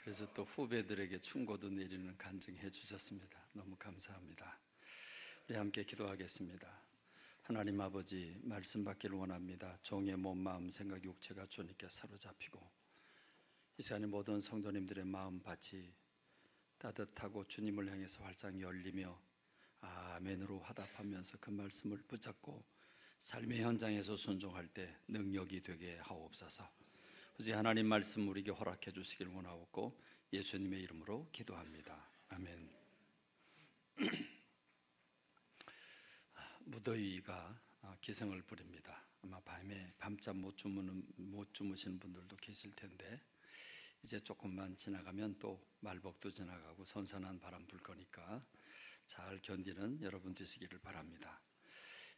그래서 또 후배들에게 충고도 내리는 간증해 주셨습니다. 너무 감사합니다. 우리 함께 기도하겠습니다. 하나님 아버지, 말씀 받기를 원합니다. 종의 몸, 마음, 생각, 육체가 주님께 사로잡히고 이 시간에 모든 성도님들의 마음 밭이 따뜻하고 주님을 향해서 활짝 열리며 아멘으로 화답하면서 그 말씀을 붙잡고 삶의 현장에서 순종할 때 능력이 되게 하옵소서. 오직 하나님 말씀 우리에게 허락해 주시길 원하옵고 예수님의 이름으로 기도합니다. 아멘. 무더위가 기승을 부립니다. 아마 밤에 밤잠 못 주무시는 분들도 계실 텐데 이제 조금만 지나가면 또 말복도 지나가고 선선한 바람 불 거니까 잘 견디는 여러분 되시기를 바랍니다.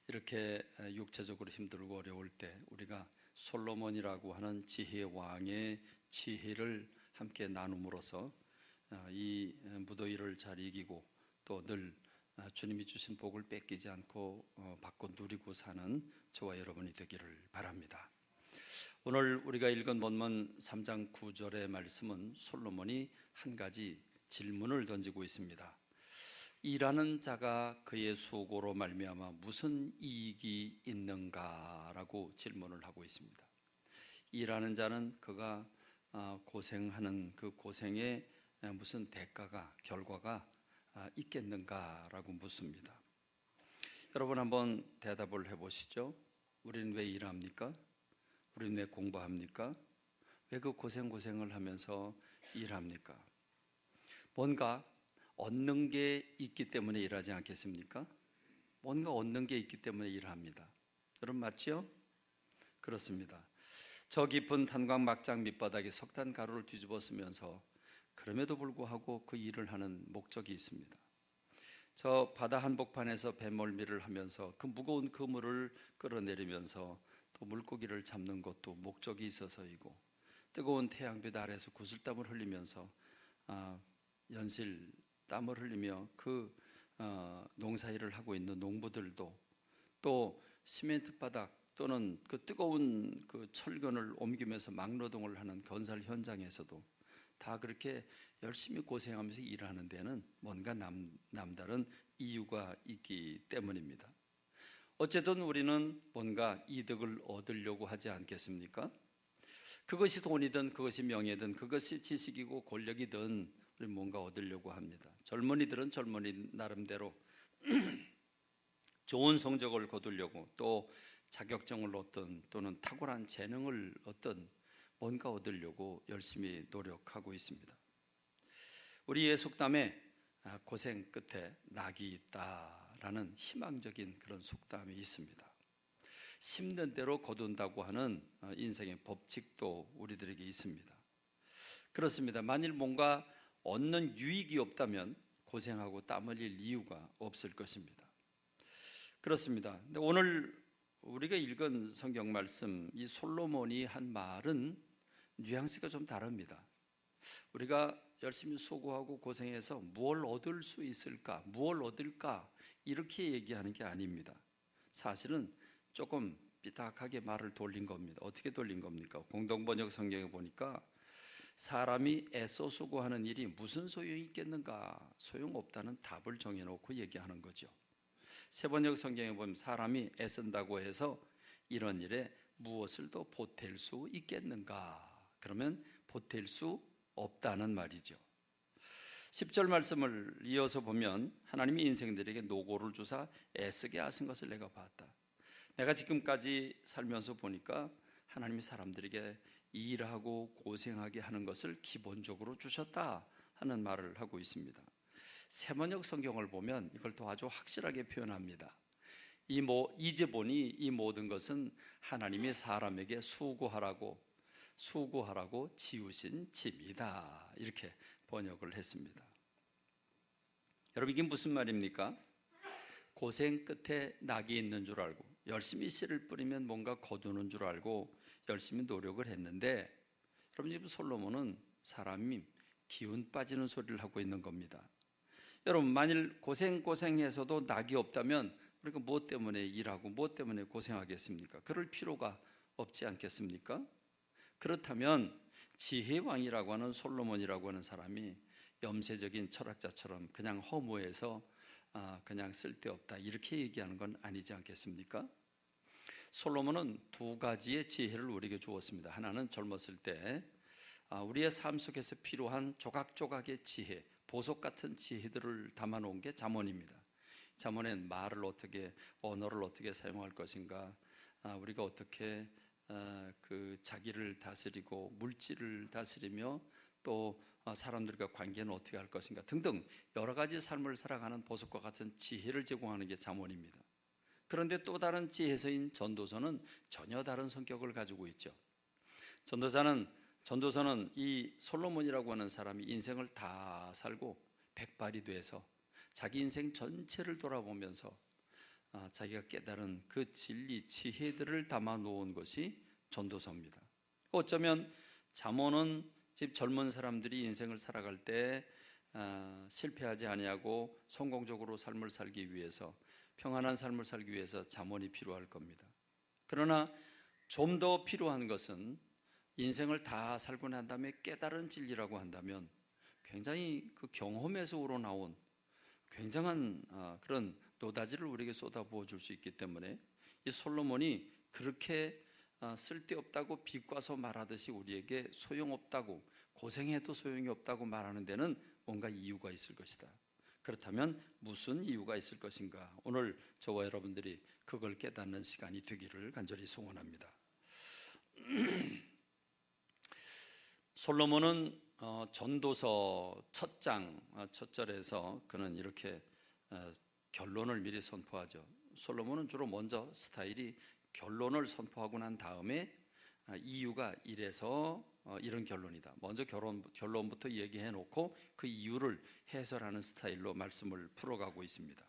이렇게 육체적으로 힘들고 어려울 때 우리가 솔로몬이라고 하는 지혜의 왕의 지혜를 함께 나눔으로써 이 무더위를 잘 이기고 또 늘 주님이 주신 복을 뺏기지 않고 받고 누리고 사는 저와 여러분이 되기를 바랍니다. 오늘 우리가 읽은 본문 3장 9절의 말씀은 솔로몬이 한 가지 질문을 던지고 있습니다. 일하는 자가 그의 수고로 말미암아 무슨 이익이 있는가라고 질문을 하고 있습니다. 일하는 자는 그가 고생하는 그 고생에 무슨 대가가, 결과가 있겠는가라고 묻습니다. 여러분 한번 대답을 해보시죠. 우리는 왜 일합니까? 우리는 왜 공부합니까? 왜 그 고생을 하면서 일합니까? 뭔가 얻는 게 있기 때문에 일하지 않겠습니까? 뭔가 얻는 게 있기 때문에 일합니다. 여러분 맞지요? 그렇습니다. 저 깊은 탄광 막장 밑바닥에 석탄 가루를 뒤집어 쓰면서 그럼에도 불구하고 그 일을 하는 목적이 있습니다. 저 바다 한복판에서 뱃멀미를 하면서 그 무거운 그물을 끌어내리면서 또 물고기를 잡는 것도 목적이 있어서이고, 뜨거운 태양빛 아래서 구슬땀을 흘리면서 연실 땀을 흘리며 그 농사일을 하고 있는 농부들도, 또 시멘트 바닥 또는 그 뜨거운 그 철근을 옮기면서 막노동을 하는 건설 현장에서도 다 그렇게 열심히 고생하면서 일하는 데는 뭔가 남다른 이유가 있기 때문입니다. 어쨌든 우리는 뭔가 이득을 얻으려고 하지 않겠습니까? 그것이 돈이든 그것이 명예든 그것이 지식이고 권력이든 우리는 뭔가 얻으려고 합니다. 젊은이들은 젊은이 나름대로 좋은 성적을 거두려고, 또 자격증을 얻든 또는 탁월한 재능을 얻든 뭔가 얻으려고 열심히 노력하고 있습니다. 우리의 속담에 고생 끝에 낙이 있다라는 희망적인 그런 속담이 있습니다. 심는 대로 거둔다고 하는 인생의 법칙도 우리들에게 있습니다. 그렇습니다. 만일 뭔가 얻는 유익이 없다면 고생하고 땀 흘릴 이유가 없을 것입니다. 그렇습니다. 근데 오늘 우리가 읽은 성경 말씀, 이 솔로몬이 한 말은 뉘앙스가 좀 다릅니다. 우리가 열심히 수고하고 고생해서 무엇을 얻을 수 있을까, 무엇을 얻을까 이렇게 얘기하는 게 아닙니다. 사실은 조금 삐딱하게 말을 돌린 겁니다. 어떻게 돌린 겁니까? 공동번역 성경에 보니까 사람이 애써 수고하는 일이 무슨 소용이 있겠는가, 소용없다는 답을 정해놓고 얘기하는 거죠. 세번역 성경에 보면 사람이 애쓴다고 해서 이런 일에 무엇을 더 보탤 수 있겠는가, 그러면 보탤 수 없다는 말이죠. 10절 말씀을 이어서 보면 하나님이 인생들에게 노고를 주사 애쓰게 하신 것을 내가 봤다. 내가 지금까지 살면서 보니까 하나님이 사람들에게 일하고 고생하게 하는 것을 기본적으로 주셨다 하는 말을 하고 있습니다. 세번역 성경을 보면 이걸 더 아주 확실하게 표현합니다. 이제 보니 이 모든 것은 하나님이 사람에게 수고하라고 지으신 짐이다, 이렇게 번역을 했습니다. 여러분 이게 무슨 말입니까? 고생 끝에 낙이 있는 줄 알고 열심히 씨를 뿌리면 뭔가 거두는 줄 알고 열심히 노력을 했는데, 여러분 지금 솔로몬은 사람이 기운 빠지는 소리를 하고 있는 겁니다. 여러분 만일 고생해서도 낙이 없다면 우리가 무엇 때문에 일하고 무엇 때문에 고생하겠습니까? 그럴 필요가 없지 않겠습니까? 그렇다면 지혜의 왕이라고 하는 솔로몬이라고 하는 사람이 염세적인 철학자처럼 그냥 허무해서 그냥 쓸데없다 이렇게 얘기하는 건 아니지 않겠습니까? 솔로몬은 두 가지의 지혜를 우리에게 주었습니다. 하나는 젊었을 때 우리의 삶 속에서 필요한 조각조각의 지혜, 보석 같은 지혜들을 담아놓은 게 잠언입니다. 잠언엔 말을 어떻게, 언어를 어떻게 사용할 것인가, 우리가 어떻게 그 자기를 다스리고 물질을 다스리며 또 사람들과 관계는 어떻게 할 것인가 등등 여러 가지 삶을 살아가는 보석과 같은 지혜를 제공하는 게 잠언입니다. 그런데 또 다른 지혜서인 전도서는 전혀 다른 성격을 가지고 있죠. 전도서는 이 솔로몬이라고 하는 사람이 인생을 다 살고 백발이 돼서 자기 인생 전체를 돌아보면서 자기가 깨달은 그 진리, 지혜들을 담아 놓은 것이 전도서입니다. 어쩌면 잠언은 집 젊은 사람들이 인생을 살아갈 때 실패하지 아니하고 성공적으로 삶을 살기 위해서, 평안한 삶을 살기 위해서 잠언이 필요할 겁니다. 그러나 좀 더 필요한 것은 인생을 다 살고 난 다음에 깨달은 진리라고 한다면 굉장히 그 경험에서 우러나온 굉장한 그런 노다지를 우리에게 쏟아부어 줄 수 있기 때문에 이 솔로몬이 그렇게 쓸데없다고 비꼬아서 말하듯이 우리에게 소용없다고, 고생해도 소용이 없다고 말하는 데는 뭔가 이유가 있을 것이다. 그렇다면 무슨 이유가 있을 것인가? 오늘 저와 여러분들이 그걸 깨닫는 시간이 되기를 간절히 소원합니다. 솔로몬은 전도서 첫 장 첫 절에서 그는 이렇게 결론을 미리 선포하죠. 솔로몬은 주로 먼저 스타일이 결론을 선포하고 난 다음에 이유가 이래서 이런 결론이다. 먼저 결론부터 얘기해 놓고 그 이유를 해설하는 스타일로 말씀을 풀어가고 있습니다.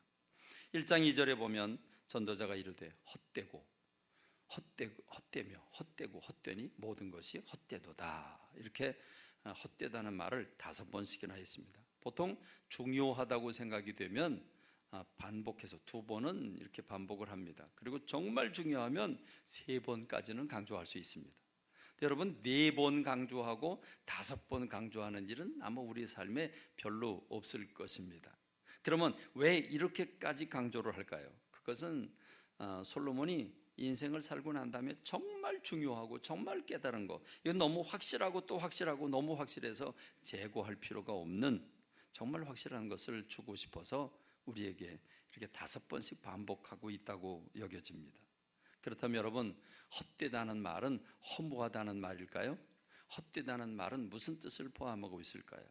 1장 2절에 보면 전도자가 이르되 헛되며 헛되고 헛되니 모든 것이 헛되도다. 이렇게 헛되다는 말을 5번씩이나 했습니다. 보통 중요하다고 생각이 되면 반복해서 2번은 이렇게 반복을 합니다. 그리고 정말 중요하면 3번까지는 강조할 수 있습니다. 여러분 4번 강조하고 5번 강조하는 일은 아마 우리 삶에 별로 없을 것입니다. 그러면 왜 이렇게까지 강조를 할까요? 그것은 솔로몬이 인생을 살고 난 다음에 정말 중요하고 정말 깨달은 거, 이건 너무 확실하고 또 확실하고 너무 확실해서 재고할 필요가 없는 정말 확실한 것을 주고 싶어서 우리에게 이렇게 5번씩 반복하고 있다고 여겨집니다. 그렇다면 여러분, 헛되다는 말은 허무하다는 말일까요? 헛되다는 말은 무슨 뜻을 포함하고 있을까요?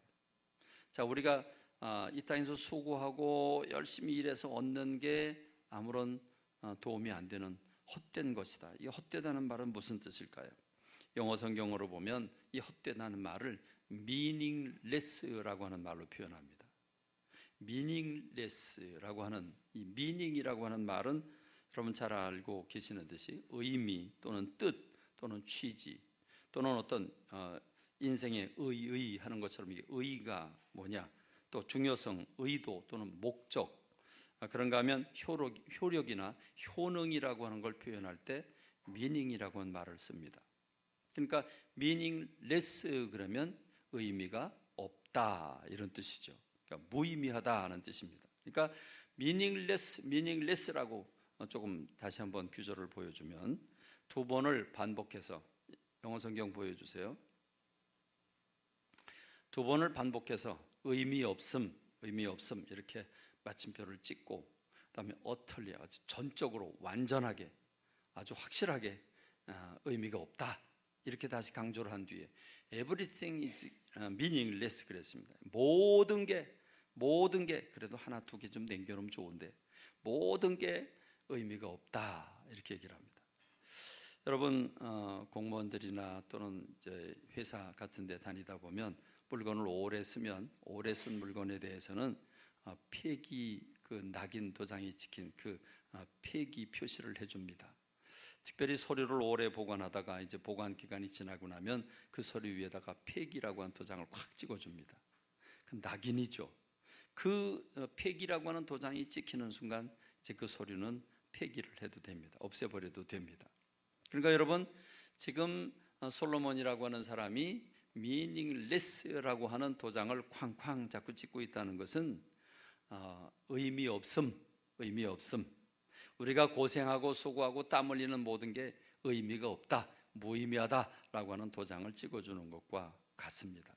자, 우리가 이 땅에서 수고하고 열심히 일해서 얻는 게 아무런 도움이 안 되는 헛된 것이다. 이 헛되다는 말은 무슨 뜻일까요? 영어 성경으로 보면 이 헛되다는 말을 meaningless라고 하는 말로 표현합니다. meaningless라고 하는 이 meaning이라고 하는 말은 여러분 잘 알고 계시는 듯이 의미 또는 뜻 또는 취지 또는 어떤 인생의 의하는 것처럼 이게 의의가 뭐냐, 또 중요성, 의도 또는 목적, 그런가 하면 효력이나 효능이라고 하는 걸 표현할 때 meaning이라고 하는 말을 씁니다. 그러니까 meaningless 그러면 의미가 없다 이런 뜻이죠. 그러니까 무의미하다 하는 뜻입니다. 그러니까 meaningless라고 조금 다시 한번 규절을 보여주면 2번을 반복해서, 영어 성경 보여주세요. 2번을 반복해서 의미 없음 이렇게 마침표를 찍고, 그다음에 utterly 아주 전적으로 완전하게 아주 확실하게 의미가 없다 이렇게 다시 강조를 한 뒤에 everything is meaningless 그랬습니다. 모든 게 그래도 하나 두 개 좀 남겨놓으면 좋은데 모든 게 의미가 없다 이렇게 얘기를 합니다. 여러분 공무원들이나 또는 이제 회사 같은 데 다니다 보면 물건을 오래 쓴 물건에 대해서는 폐기 그 낙인 도장이 찍힌 그 폐기 표시를 해줍니다. 특별히 서류를 오래 보관하다가 이제 보관 기간이 지나고 나면 그 서류 위에다가 폐기라고 하는 도장을 콱 찍어줍니다. 그 낙인이죠. 그 폐기라고 하는 도장이 찍히는 순간 이제 그 서류는 폐기를 해도 됩니다. 없애버려도 됩니다. 그러니까 여러분 지금 솔로몬이라고 하는 사람이 meaningless라고 하는 도장을 쾅쾅 자꾸 찍고 있다는 것은 의미 없음. 우리가 고생하고 수고하고 땀 흘리는 모든 게 의미가 없다, 무의미하다라고 하는 도장을 찍어주는 것과 같습니다.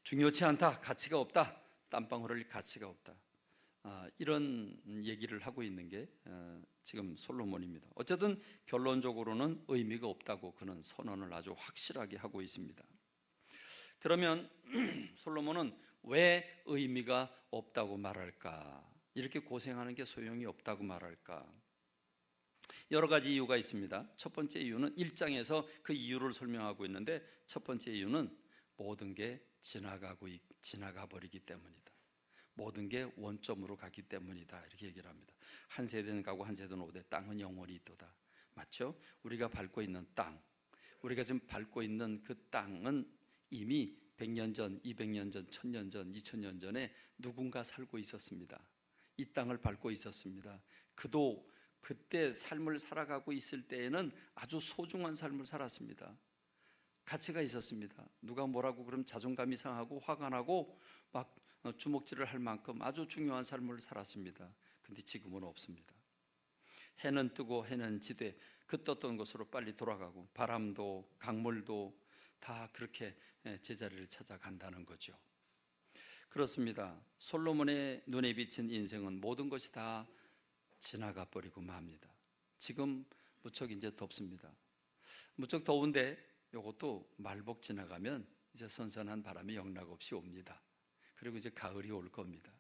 중요치 않다, 가치가 없다, 땀방울 흘릴 가치가 없다, 이런 얘기를 하고 있는 게 지금 솔로몬입니다. 어쨌든 결론적으로는 의미가 없다고 그는 선언을 아주 확실하게 하고 있습니다. 그러면 솔로몬은 왜 의미가 없다고 말할까? 이렇게 고생하는 게 소용이 없다고 말할까? 여러 가지 이유가 있습니다. 첫 번째 이유는 1장에서 그 이유를 설명하고 있는데, 첫 번째 이유는 모든 게 지나가 버리기 때문이다. 모든 게 원점으로 가기 때문이다, 이렇게 얘기를 합니다. 한 세대는 가고 한 세대는 오되 땅은 영원히 있도다. 맞죠? 우리가 밟고 있는 땅, 우리가 지금 밟고 있는 그 땅은 이미 100년 전, 200년 전, 1000년 전, 2000년 전에 누군가 살고 있었습니다. 이 땅을 밟고 있었습니다. 그도 그때 삶을 살아가고 있을 때에는 아주 소중한 삶을 살았습니다. 가치가 있었습니다. 누가 뭐라고 그러면 자존감이 상하고 화가 나고 막 주먹질을 할 만큼 아주 중요한 삶을 살았습니다. 근데 지금은 없습니다. 해는 뜨고 해는 지되 그 떴던 곳으로 빨리 돌아가고, 바람도 강물도 다 그렇게 제자리를 찾아간다는 거죠. 그렇습니다. 솔로몬의 눈에 비친 인생은 모든 것이 다 지나가 버리고 맙니다. 지금 무척 이제 덥습니다. 무척 더운데 이것도 말복 지나가면 이제 선선한 바람이 영락없이 옵니다. 그리고 이제 가을이 올 겁니다.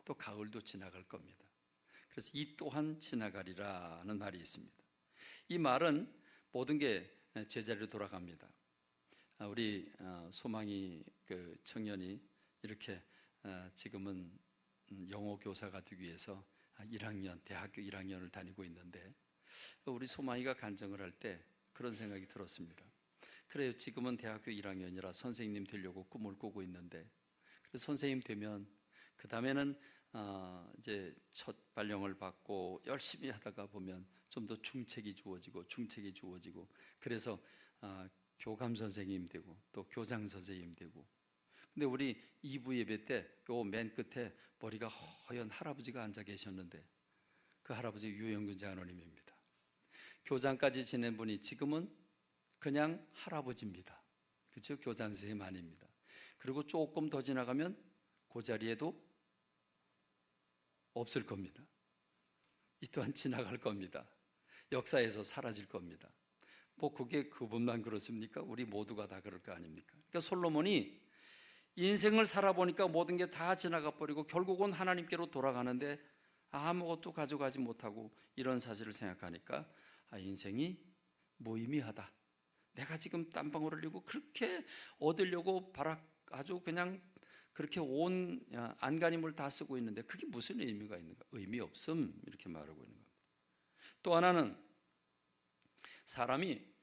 또 가을도 지나갈 겁니다. 그래서 이 또한 지나가리라는 말이 있습니다. 이 말은 모든 게 제자리로 돌아갑니다. 우리 소망이 그 청년이 이렇게 지금은 영어 교사가 되기 위해서 1학년, 대학교 1학년을 다니고 있는데, 우리 소망이가 간증을 할 때 그런 생각이 들었습니다. 그래요, 지금은 대학교 1학년이라 선생님 되려고 꿈을 꾸고 있는데, 그래서 선생님 되면 그 다음에는 이제 첫 발령을 받고 열심히 하다가 보면 좀 더 중책이 주어지고 그래서 교감 선생님 되고 또 교장 선생님 되고. 근데 우리 2부 예배 때 요 맨 끝에 머리가 허연 할아버지가 앉아 계셨는데, 그 할아버지 유영균 장로님입니다. 교장까지 지낸 분이 지금은 그냥 할아버지입니다. 그렇죠? 교장 선생님 아닙니다. 그리고 조금 더 지나가면 그 자리에도 없을 겁니다. 이 또한 지나갈 겁니다. 역사에서 사라질 겁니다. 뭐 그게 그분만 그렇습니까? 우리 모두가 다 그럴 거 아닙니까? 그러니까 솔로몬이 인생을 살아보니까 모든 게 다 지나가 버리고 결국은 하나님께로 돌아가는데 아무것도 가져가지 못하고, 이런 사실을 생각하니까 인생이 무의미하다. 내가 지금 땀방울 흘리고 그렇게 얻으려고 아주 그냥 그렇게 온 안간힘을 다 쓰고 있는데 그게 무슨 의미가 있는가? 의미 없음, 이렇게 말하고 있는 겁니다. 또 하나는 사람이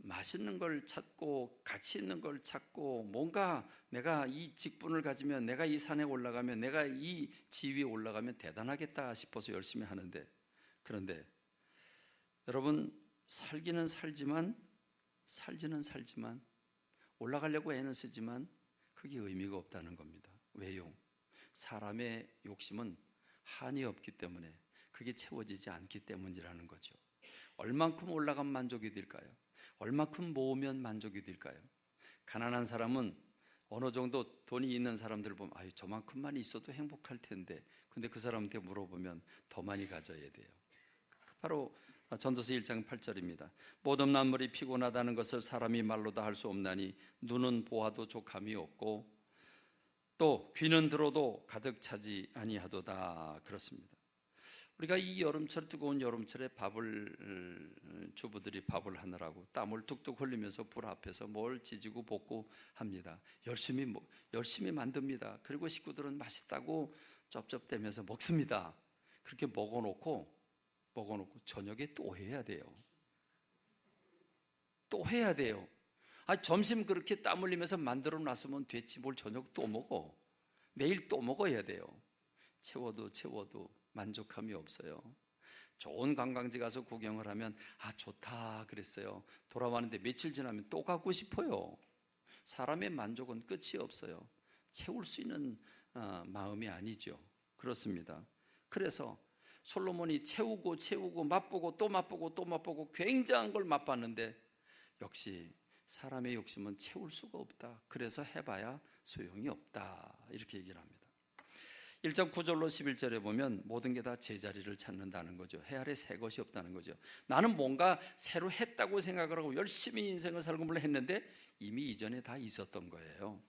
맛있는 걸 찾고 가치 있는 걸 찾고, 뭔가 내가 이 직분을 가지면, 내가 이 산에 올라가면, 내가 이 지위에 올라가면 대단하겠다 싶어서 열심히 하는데, 그런데 여러분, 살지는 살지만 올라가려고 애는 쓰지만 그게 의미가 없다는 겁니다. 왜요? 사람의 욕심은 한이 없기 때문에, 그게 채워지지 않기 때문이라는 거죠. 얼만큼 올라가면 만족이 될까요? 얼만큼 모으면 만족이 될까요? 가난한 사람은 어느 정도 돈이 있는 사람들 보면 저만큼만 있어도 행복할 텐데, 근데 그 사람한테 물어보면 더 많이 가져야 돼요. 바로 전도서 1장 8절입니다. 모든 만물이 피곤하다는 것을 사람이 말로 다 할 수 없나니, 눈은 보아도 족함이 없고 또 귀는 들어도 가득 차지 아니하도다. 그렇습니다. 우리가 이 여름철, 뜨거운 여름철에 주부들이 밥을 하느라고 땀을 뚝뚝 흘리면서 불 앞에서 뭘 지지고 볶고 합니다. 열심히 만듭니다. 그리고 식구들은 맛있다고 쩝쩝대면서 먹습니다. 그렇게 먹어놓고 저녁에 또 해야 돼요. 점심 그렇게 땀 흘리면서 만들어 놨으면 됐지, 뭘 저녁 또 먹어. 매일 또 먹어야 돼요. 채워도 만족함이 없어요. 좋은 관광지 가서 구경을 하면 좋다 그랬어요. 돌아왔는데 며칠 지나면 또 가고 싶어요. 사람의 만족은 끝이 없어요. 채울 수 있는 마음이 아니죠. 그렇습니다. 그래서 솔로몬이 채우고 맛보고 또 맛보고 또 맛보고 굉장한 걸 맛봤는데 역시 사람의 욕심은 채울 수가 없다. 그래서 해봐야 소용이 없다. 이렇게 얘기를 합니다. 1장 9절로 11절에 보면 모든 게 다 제자리를 찾는다는 거죠. 해 아래 새 것이 없다는 거죠. 나는 뭔가 새로 했다고 생각을 하고 열심히 인생을 살고 물론 했는데 이미 이전에 다 있었던 거예요.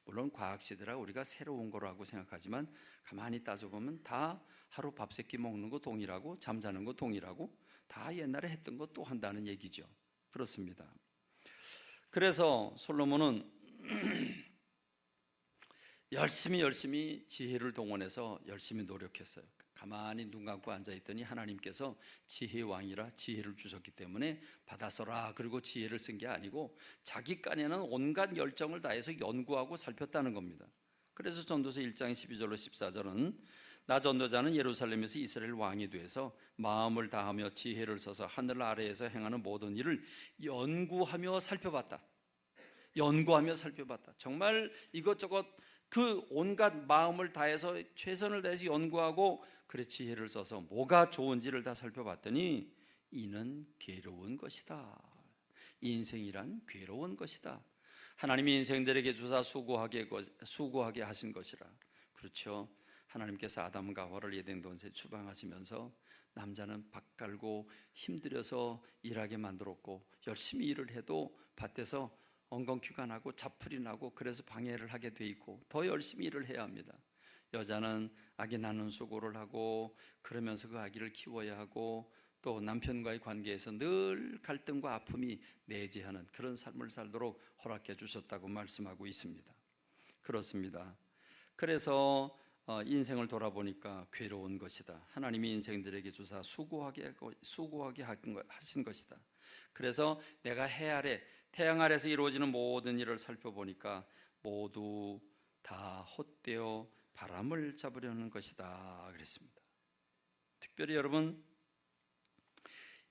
물론 과학시대라 우리가 새로운 거라고 생각하지만 가만히 따져보면 다 하루 밥 세 끼 먹는 거 동일하고 잠자는 거 동일하고 다 옛날에 했던 거 또 한다는 얘기죠. 그렇습니다. 그래서 솔로몬은 열심히 지혜를 동원해서 열심히 노력했어요. 가만히 눈 감고 앉아있더니 하나님께서 지혜의 왕이라 지혜를 주셨기 때문에 받아 써라. 그리고 지혜를 쓴 게 아니고 자기 깐에는 온갖 열정을 다해서 연구하고 살폈다는 겁니다. 그래서 전도서 1장 12절로 14절은 나 전도자는 예루살렘에서 이스라엘 왕이 되어서 마음을 다하며 지혜를 써서 하늘 아래에서 행하는 모든 일을 연구하며 살펴봤다. 정말 이것저것 그 온갖 마음을 다해서 최선을 다해서 연구하고 그래 지혜를 써서 뭐가 좋은지를 다 살펴봤더니 이는 괴로운 것이다. 인생이란 괴로운 것이다. 하나님이 인생들에게 주사 수고하게 하신 것이라. 그렇죠. 하나님께서 아담과 하와를 에덴 동산에 추방하시면서 남자는 밭 갈고 힘들여서 일하게 만들었고 열심히 일을 해도 밭에서 엉겅퀴가 나고 잡풀이 나고 그래서 방해를 하게 돼 있고 더 열심히 일을 해야 합니다. 여자는 아기 낳는 수고를 하고 그러면서 그 아기를 키워야 하고 또 남편과의 관계에서 늘 갈등과 아픔이 내재하는 그런 삶을 살도록 허락해 주셨다고 말씀하고 있습니다. 그렇습니다. 그래서 인생을 돌아보니까 괴로운 것이다. 하나님이 인생들에게 주사 수고하게 하신 것이다. 그래서 내가 해 아래 태양 아래서 이루어지는 모든 일을 살펴보니까 모두 다 헛되어 바람을 잡으려는 것이다 그랬습니다. 특별히 여러분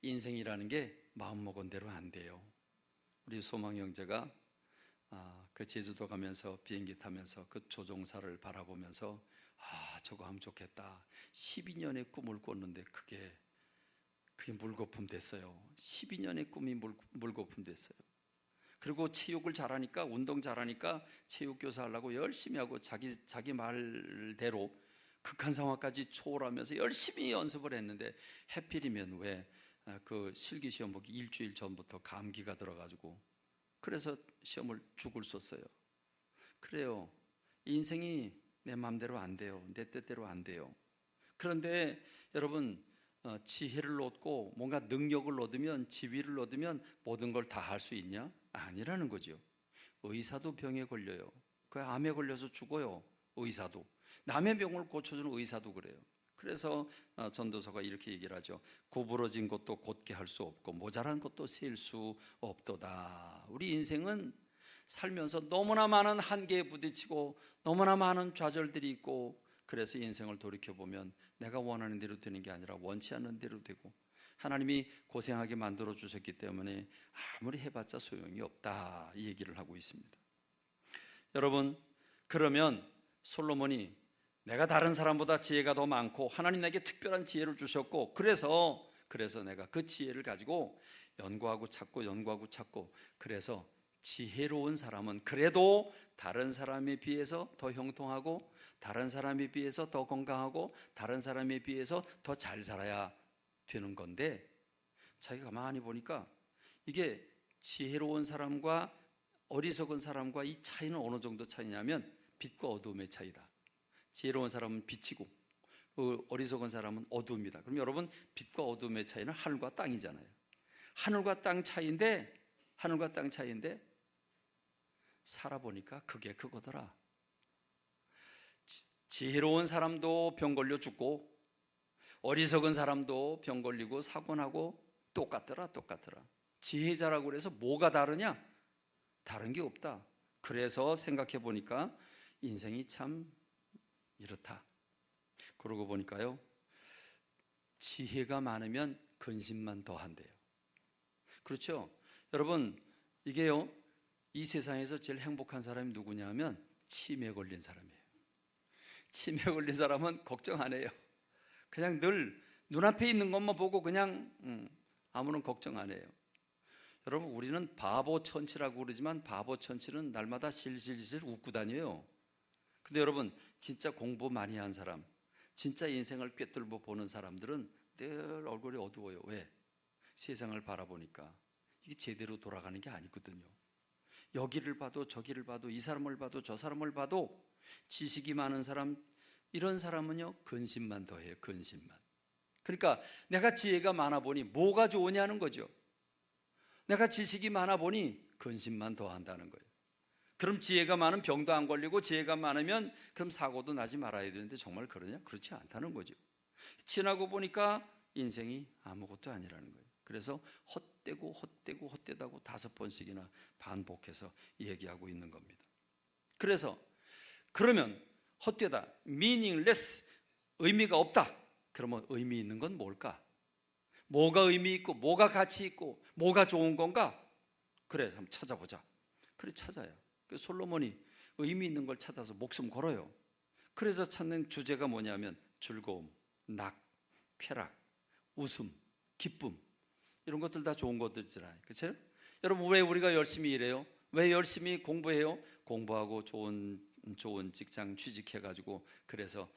인생이라는 게 마음먹은 대로 안 돼요. 우리 소망 형제가 그 제주도 가면서 비행기 타면서 그 조종사를 바라보면서 저거 하면 좋겠다. 12년의 꿈을 꿨는데 그게 물거품 됐어요. 12년의 꿈이 물거품 됐어요. 그리고 체육을 잘하니까 운동 잘하니까 체육교사 하려고 열심히 하고 자기 말대로 극한 상황까지 초월하면서 열심히 연습을 했는데 해필이면 왜 그 실기시험 보기 일주일 전부터 감기가 들어가지고 그래서 시험을 죽을 썼어요. 그래요. 인생이 내 마음대로 안 돼요. 내 뜻대로 안 돼요. 그런데 여러분 지혜를 얻고 뭔가 능력을 얻으면 지위를 얻으면 모든 걸 다 할 수 있냐? 아니라는 거죠. 의사도 병에 걸려요. 그 암에 걸려서 죽어요. 의사도. 남의 병을 고쳐주는 의사도 그래요. 그래서 전도서가 이렇게 얘기를 하죠. 구부러진 것도 곧게 할 수 없고 모자란 것도 셀 수 없도다. 우리 인생은 살면서 너무나 많은 한계에 부딪히고 너무나 많은 좌절들이 있고 그래서 인생을 돌이켜보면 내가 원하는 대로 되는 게 아니라 원치 않는 대로 되고 하나님이 고생하게 만들어 주셨기 때문에 아무리 해봤자 소용이 없다 이 얘기를 하고 있습니다. 여러분 그러면 솔로몬이 내가 다른 사람보다 지혜가 더 많고 하나님 내게 특별한 지혜를 주셨고 그래서 내가 그 지혜를 가지고 연구하고 찾고 그래서 지혜로운 사람은 그래도 다른 사람에 비해서 더 형통하고 다른 사람에 비해서 더 건강하고 다른 사람에 비해서 더 잘 살아야 되는 건데 자기가 가만히 보니까 이게 지혜로운 사람과 어리석은 사람과 이 차이는 어느 정도 차이냐면 빛과 어두움의 차이다. 지혜로운 사람은 빛이고 어리석은 사람은 어두움이다. 그럼 여러분 빛과 어두움의 차이는 하늘과 땅이잖아요. 하늘과 땅 차이인데 살아보니까 그게 그거더라. 지혜로운 사람도 병 걸려 죽고 어리석은 사람도 병 걸리고 사고 나고 똑같더라. 지혜자라고 그래서 뭐가 다르냐? 다른 게 없다. 그래서 생각해 보니까 인생이 참 이렇다. 그러고 보니까요 지혜가 많으면 근심만 더한대요. 그렇죠? 여러분 이게요 이 세상에서 제일 행복한 사람이 누구냐 하면 치매 걸린 사람이에요. 치매 걸린 사람은 걱정 안 해요. 그냥 늘 눈앞에 있는 것만 보고 그냥 아무런 걱정 안 해요. 여러분, 우리는 바보 천치라고 그러지만 바보 천치는 날마다 실실실 웃고 다녀요. 근데 여러분, 진짜 공부 많이 한 사람, 진짜 인생을 꿰뚫고 보는 사람들은 늘 얼굴이 어두워요. 왜? 세상을 바라보니까 이게 제대로 돌아가는 게 아니거든요. 여기를 봐도 저기를 봐도 이 사람을 봐도 저 사람을 봐도 지식이 많은 사람, 이런 사람은요 근심만 더해요. 근심만. 그러니까 내가 지혜가 많아 보니 뭐가 좋으냐는 거죠. 내가 지식이 많아 보니 근심만 더한다는 거예요. 그럼 지혜가 많으면 병도 안 걸리고 지혜가 많으면 그럼 사고도 나지 말아야 되는데 정말 그러냐? 그렇지 않다는 거죠. 지나고 보니까 인생이 아무것도 아니라는 거예요. 그래서 헛되다고 5번씩이나 반복해서 얘기하고 있는 겁니다. 그래서 그러면 헛되다, meaningless, 의미가 없다. 그러면 의미 있는 건 뭘까? 뭐가 의미 있고 뭐가 가치 있고 뭐가 좋은 건가? 그래, 한번 찾아보자. 그래, 찾아요. 솔로몬이 의미 있는 걸 찾아서 목숨 걸어요. 그래서 찾는 주제가 뭐냐면 즐거움, 낙, 쾌락, 웃음, 기쁨, 이런 것들 다 좋은 것들이잖아요. 그렇죠? 여러분, 왜 우리가 열심히 일해요? 왜 열심히 공부해요? 공부하고 좋은 직장 취직해가지고 그래서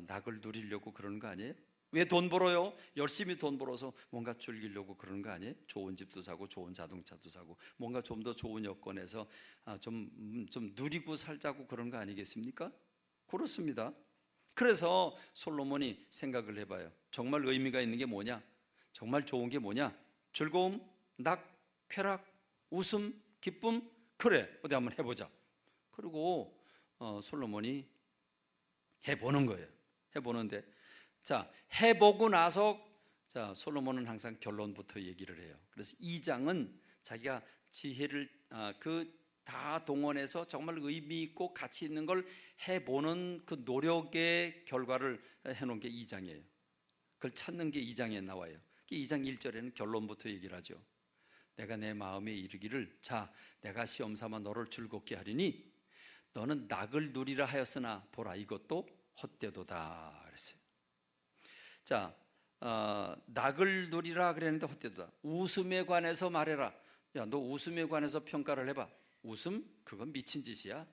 낙을 누리려고 그러는 거 아니에요? 왜 돈 벌어요? 열심히 돈 벌어서 뭔가 즐기려고 그러는 거 아니에요? 좋은 집도 사고 좋은 자동차도 사고 뭔가 좀 더 좋은 여건에서 좀 누리고 살자고 그런 거 아니겠습니까? 그렇습니다. 그래서 솔로몬이 생각을 해봐요. 정말 의미가 있는 게 뭐냐? 정말 좋은 게 뭐냐? 즐거움, 낙, 쾌락, 웃음, 기쁨. 그래, 어디 한번 해보자. 그리고 솔로몬이 해보는 거예요. 해보는데, 자, 해보고 나서 솔로몬은 항상 결론부터 얘기를 해요. 그래서 2장은 자기가 지혜를 다 동원해서 정말 의미 있고 가치 있는 걸 해보는 그 노력의 결과를 해놓은 게 2장이에요. 그걸 찾는 게 2장에 나와요. 2장 1절에는 결론부터 얘기를 하죠. 내가 내 마음에 이르기를, 자, 내가 시험 삼아 너를 즐겁게 하리니 너는 낙을 누리라 하였으나 보라, 이것도 헛되도다 그랬어요. 자, 낙을 누리라 그랬는데 헛되도다. 웃음에 관해서 말해라. 야, 너 웃음에 관해서 평가를 해봐. 웃음? 그건 미친 짓이야.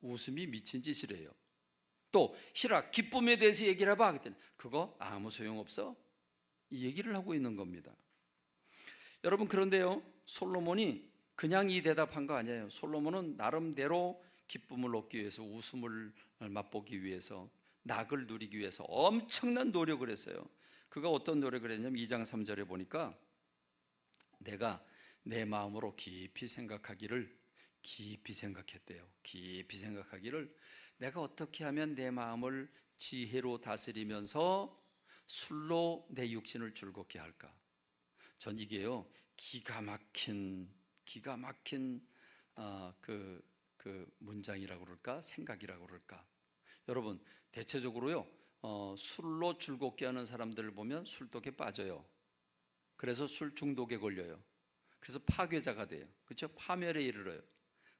웃음이 미친 짓이래요. 또 희락, 기쁨에 대해서 얘기를 해봐. 그랬더니 그거 아무 소용없어. 이 얘기를 하고 있는 겁니다. 여러분, 그런데요, 솔로몬이 그냥 이 대답한 거 아니에요. 솔로몬은 나름대로 기쁨을 얻기 위해서, 웃음을 맛보기 위해서, 낙을 누리기 위해서 엄청난 노력을 했어요. 그가 어떤 노력을 했냐면 2장 3절에 보니까 내가 내 마음으로 깊이 생각하기를, 깊이 생각했대요. 깊이 생각하기를, 내가 어떻게 하면 내 마음을 지혜로 다스리면서 술로 내 육신을 즐겁게 할까? 전 이게요, 기가 막힌 그 문장이라고 그럴까? 생각이라고 그럴까? 여러분, 대체적으로요, 술로 즐겁게 하는 사람들을 보면 술독에 빠져요. 그래서 술 중독에 걸려요. 그래서 파괴자가 돼요. 그렇죠? 파멸에 이르러요.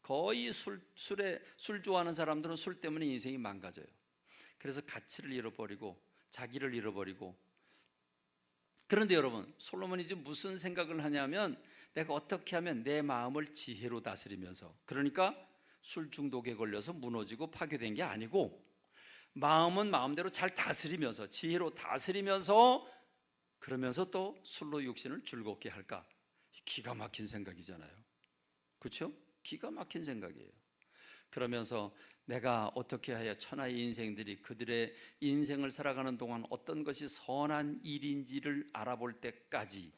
거의 술 좋아하는 사람들은 술 때문에 인생이 망가져요. 그래서 가치를 잃어버리고 자기를 잃어버리고. 그런데 여러분, 솔로몬이 지금 무슨 생각을 하냐면 내가 어떻게 하면 내 마음을 지혜로 다스리면서, 그러니까 술 중독에 걸려서 무너지고 파괴된 게 아니고 마음은 마음대로 잘 다스리면서, 지혜로 다스리면서, 그러면서 또 술로 육신을 즐겁게 할까? 기가 막힌 생각이잖아요. 그렇죠? 기가 막힌 생각이에요. 그러면서 내가 어떻게 해야 천하의 인생들이 그들의 인생을 살아가는 동안 어떤 것이 선한 일인지를 알아볼 때까지,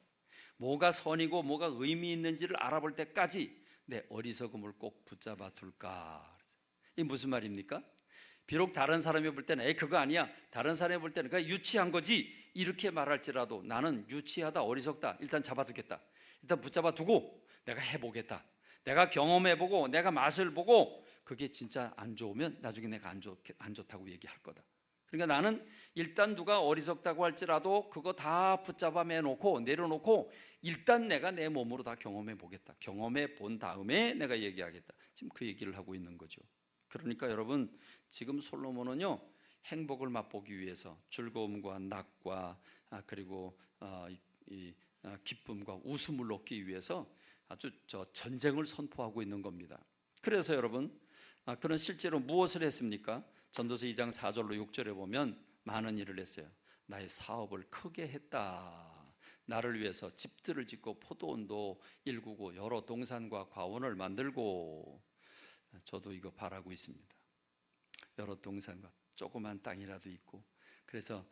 뭐가 선이고 뭐가 의미 있는지를 알아볼 때까지 내 어리석음을 꼭 붙잡아 둘까? 이게 무슨 말입니까? 비록 다른 사람이 볼 때는 에이 그거 아니야, 다른 사람이 볼 때는 그냥 유치한 거지, 이렇게 말할지라도 나는 유치하다, 어리석다, 일단 잡아두겠다. 일단 붙잡아 두고 내가 해보겠다. 내가 경험해보고 내가 맛을 보고 그게 진짜 안 좋으면 나중에 내가 안 좋다고 얘기할 거다. 그러니까 나는 일단 누가 어리석다고 할지라도 그거 다 붙잡아 매놓고 내려놓고 일단 내가 내 몸으로 다 경험해 보겠다. 경험해 본 다음에 내가 얘기하겠다. 지금 그 얘기를 하고 있는 거죠. 그러니까 여러분, 지금 솔로몬은요, 행복을 맛보기 위해서 즐거움과 낙과 그리고 기쁨과 웃음을 얻기 위해서 아주 전쟁을 선포하고 있는 겁니다. 그래서 여러분, 그는 실제로 무엇을 했습니까? 전도서 2장 4절로 6절에 보면 많은 일을 했어요. 나의 사업을 크게 했다. 나를 위해서 집들을 짓고 포도원도 일구고 여러 동산과 과원을 만들고, 저도 이거 바라고 있습니다. 여러 동산과 조그만 땅이라도 있고, 그래서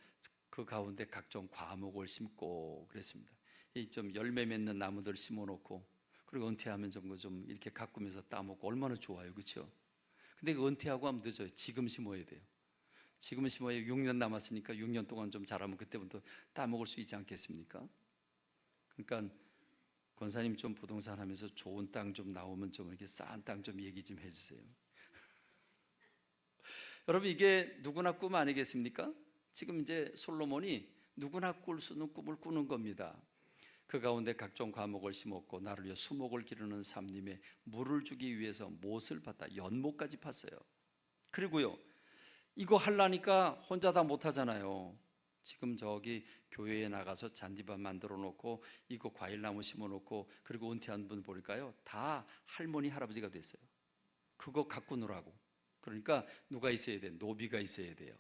그 가운데 각종 과목을 심고 그랬습니다. 이 좀 열매 맺는 나무들 심어놓고, 그리고 은퇴하면 좀 이렇게 가꾸면서 따먹고 얼마나 좋아요, 그렇죠? 근데 은퇴하고 하면 늦어요. 지금 심어야 돼요. 지금 심어야 6년 남았으니까 6년 동안 좀 자라면 그때부터 따먹을 수 있지 않겠습니까? 그러니까 권사님 좀 부동산 하면서 좋은 땅 좀 나오면 좀 이렇게 싼 땅 좀 얘기 좀 해주세요. 여러분, 이게 누구나 꿈 아니겠습니까? 지금 이제 솔로몬이 누구나 꿀 수 있는 꿈을 꾸는 겁니다. 그 가운데 각종 과목을 심었고 나를 위해 수목을 기르는 삼림에 물을 주기 위해서 못을 팠다. 연못까지 팠어요. 그리고요, 이거 하려니까 혼자 다 못하잖아요. 지금 저기 교회에 나가서 잔디밭 만들어 놓고 이거 과일나무 심어 놓고 그리고 은퇴한 분 보니까요, 다 할머니 할아버지가 됐어요. 그거 가꾸느라고. 그러니까 누가 있어야 돼? 노비가 있어야 돼요.